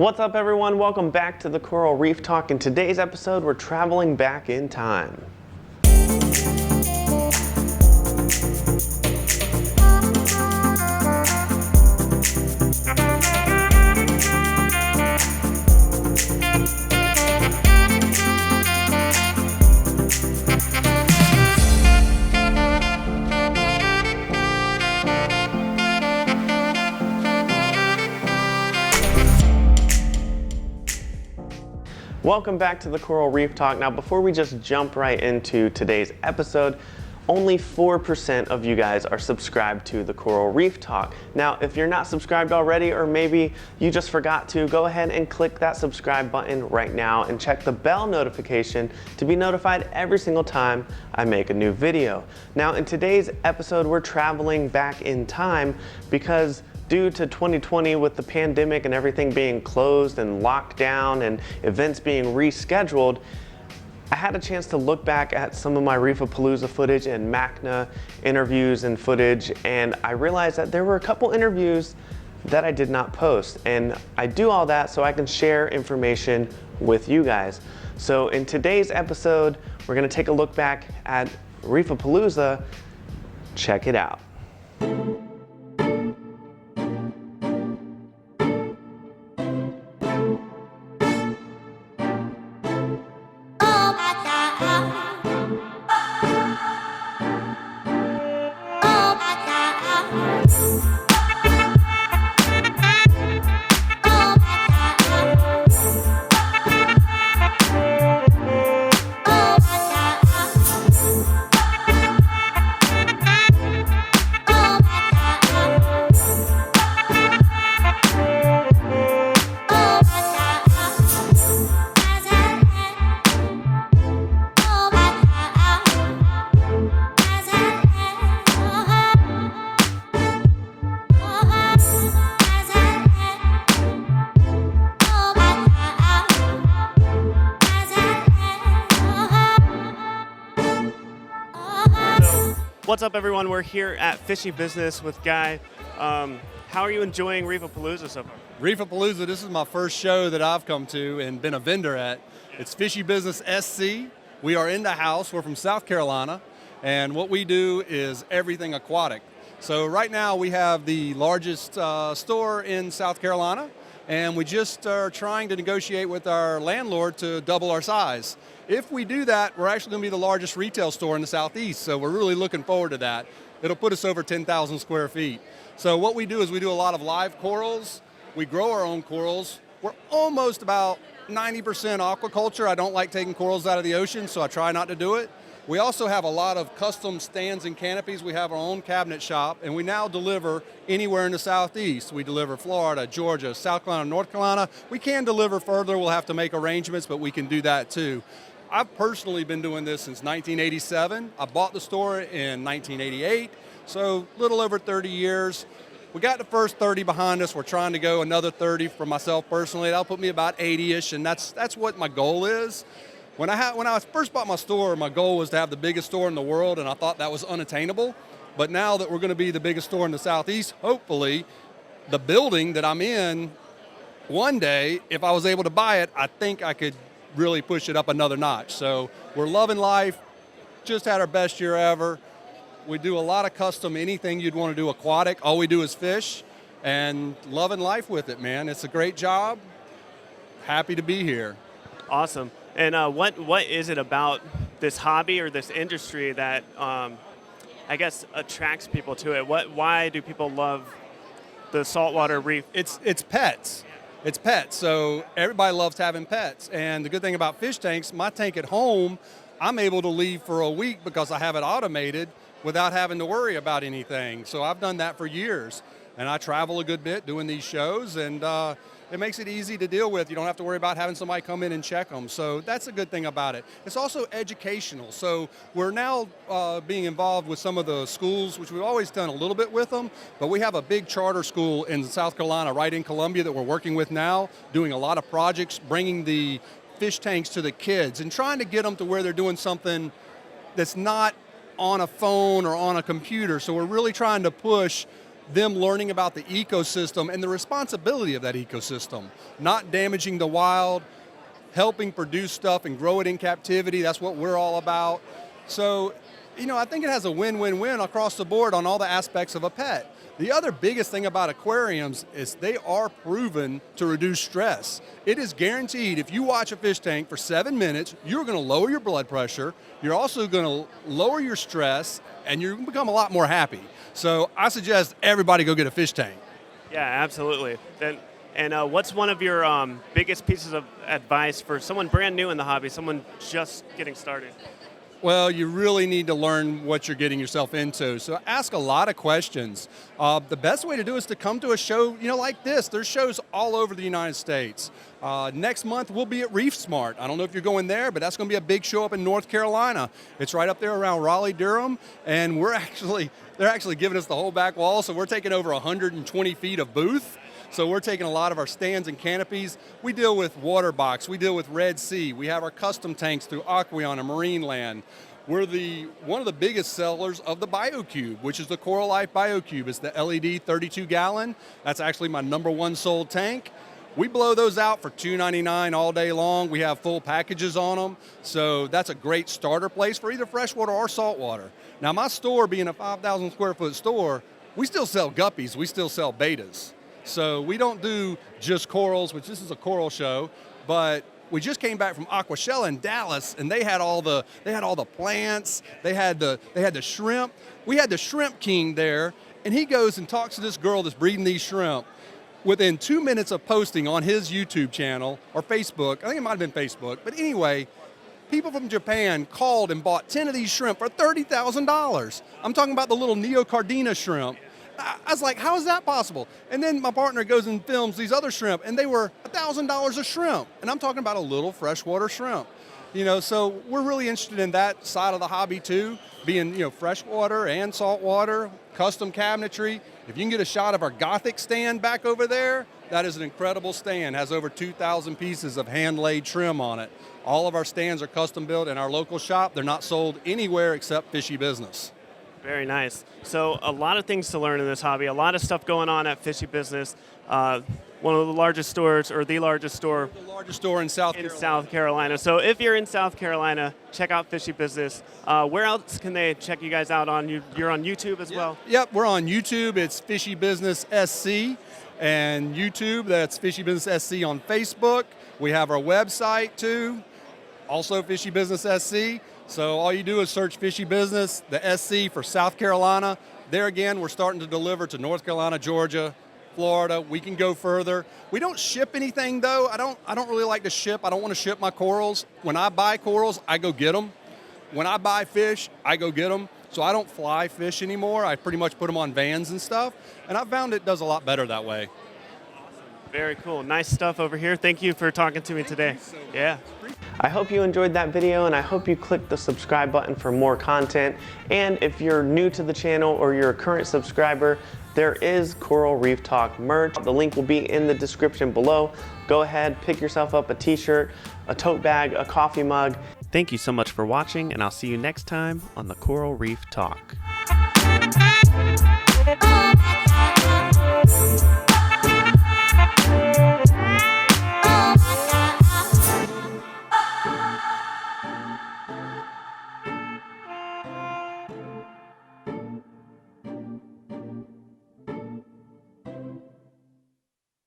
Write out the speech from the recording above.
What's up everyone? Welcome back to the Coral Reef Talk. In today's episode, we're traveling back in time. Welcome back to the Coral Reef Talk. Now, before we just jump right into today's episode, only 4% of you guys are subscribed to the Coral Reef Talk. Now, if you're not subscribed already, or maybe you just forgot to, go ahead and click that subscribe button right now and check the bell notification to be notified every single time I make a new video. Now, in today's episode, we're traveling back in time because due to 2020 with the pandemic and everything being closed and locked down and events being rescheduled, I had a chance to look back at some of my Reefapalooza footage and MACNA interviews and footage, and I realized that there were a couple interviews that I did not post. And I do all that so I can share information with you guys. So in today's episode, we're gonna take a look back at Reefapalooza. Check it out. What's up everyone? We're here at Fishy Business with Guy. How are you enjoying Reefapalooza so far? Reefapalooza, this is my first show that I've come to and been a vendor at. It's Fishy Business SC. We are in the house. We're from South Carolina, and what we do is everything aquatic. So right now we have the largest store in South Carolina, and we just are trying to negotiate with our landlord to double our size. If we do that, we're actually going to be the largest retail store in the Southeast, so we're really looking forward to that. It'll put us over 10,000 square feet. So what we do is we do a lot of live corals. We grow our own corals. We're almost about 90% aquaculture. I don't like taking corals out of the ocean, so I try not to do it. We also have a lot of custom stands and canopies. We have our own cabinet shop, and we now deliver anywhere in the Southeast. We deliver Florida, Georgia, South Carolina, North Carolina. We can deliver further. We'll have to make arrangements, but we can do that too. I've personally been doing this since 1987. I bought the store in 1988, so a little over 30 years. We got the first 30 behind us. We're trying to go another 30 for myself personally. That'll put me about 80-ish, and that's what my goal is. When I first bought my store, my goal was to have the biggest store in the world, and I thought that was unattainable. But now that we're going to be the biggest store in the Southeast, hopefully, the building that I'm in, one day, if I was able to buy it, I think I could really push it up another notch. So we're loving life, just had our best year ever. We do a lot of custom, anything you'd want to do aquatic. All we do is fish, and loving life with it, man. It's a great job. Happy to be here. Awesome. And what is it about this hobby or this industry that I guess attracts people to it? Why do people love the saltwater reef? It's pets. It's pets, so everybody loves having pets. And the good thing about fish tanks, my tank at home, I'm able to leave for a week because I have it automated without having to worry about anything. So I've done that for years. And I travel a good bit doing these shows, and it makes it easy to deal with. You don't have to worry about having somebody come in and check them. So that's a good thing about it. It's also educational. So we're now being involved with some of the schools, which we've always done a little bit with them, but we have a big charter school in South Carolina, right in Columbia, that we're working with now, doing a lot of projects, bringing the fish tanks to the kids and trying to get them to where they're doing something that's not on a phone or on a computer. So we're really trying to push them learning about the ecosystem and the responsibility of that ecosystem, not damaging the wild, helping produce stuff and grow it in captivity. That's what we're all about. So, you know, I think it has a win-win-win across the board on all the aspects of a pet. The other biggest thing about aquariums is they are proven to reduce stress. It is guaranteed if you watch a fish tank for 7 minutes, you're going to lower your blood pressure, you're also going to lower your stress, and you're going to become a lot more happy. So I suggest everybody go get a fish tank. Yeah, absolutely. And what's one of your biggest pieces of advice for someone brand new in the hobby, someone just getting started? Well, you really need to learn what you're getting yourself into. So ask a lot of questions. The best way to do it is to come to a show, you know, like this. There's shows all over the United States. Next month we'll be at Reef Smart. I don't know if you're going there, but that's going to be a big show up in North Carolina. It's right up there around Raleigh, Durham, and they're actually giving us the whole back wall. So we're taking over 120 feet of booth. So we're taking a lot of our stands and canopies. We deal with water box, we deal with Red Sea, we have our custom tanks through Aquarium and Marine Land. We're one of the biggest sellers of the BioCube, which is the Coral Life BioCube. It's the LED 32 gallon. That's actually my #1 sold tank. We blow those out for $2.99 all day long. We have full packages on them. So that's a great starter place for either freshwater or saltwater. Now my store being a 5,000 square foot store, we still sell guppies, we still sell betas. So we don't do just corals, which this is a coral show, but we just came back from Aquashella in Dallas, and they had all the plants, they had the shrimp. We had the shrimp king there, and he goes and talks to this girl that's breeding these shrimp. Within 2 minutes of posting on his YouTube channel or Facebook, I think it might have been Facebook, but anyway, people from Japan called and bought 10 of these shrimp for $30,000. I'm talking about the little Neocardina shrimp. I was like, how is that possible? And then my partner goes and films these other shrimp, and they were $1,000 a shrimp. And I'm talking about a little freshwater shrimp. You know, so we're really interested in that side of the hobby too, being, you know, freshwater and saltwater, custom cabinetry. If you can get a shot of our Gothic stand back over there, that is an incredible stand. Has over 2,000 pieces of hand-laid trim on it. All of our stands are custom built in our local shop. They're not sold anywhere except Fishy Business. Very nice. So a lot of things to learn in this hobby, a lot of stuff going on at Fishy Business. One of the largest stores, or the largest store. The largest store in South Carolina. So if you're in South Carolina, check out Fishy Business. Where else can they check you guys out on? You're on YouTube as well? Yep, we're on YouTube. It's Fishy Business SC. And YouTube, that's Fishy Business SC on Facebook. We have our website too, also Fishy Business SC. So all you do is search Fishy Business, the SC for South Carolina. There again, we're starting to deliver to North Carolina, Georgia, Florida. We can go further. We don't ship anything though. I don't really like to ship. I don't want to ship my corals. When I buy corals, I go get them. When I buy fish, I go get them. So I don't fly fish anymore. I pretty much put them on vans and stuff. And I found it does a lot better that way. Very cool. Nice stuff over here. Thank you for talking to me today. Yeah. I hope you enjoyed that video, and I hope you click the subscribe button for more content. And if you're new to the channel or you're a current subscriber, there is Coral Reef Talk merch. The link will be in the description below. Go ahead, pick yourself up a t-shirt, a tote bag, a coffee mug. Thank you so much for watching, and I'll see you next time on the Coral Reef Talk.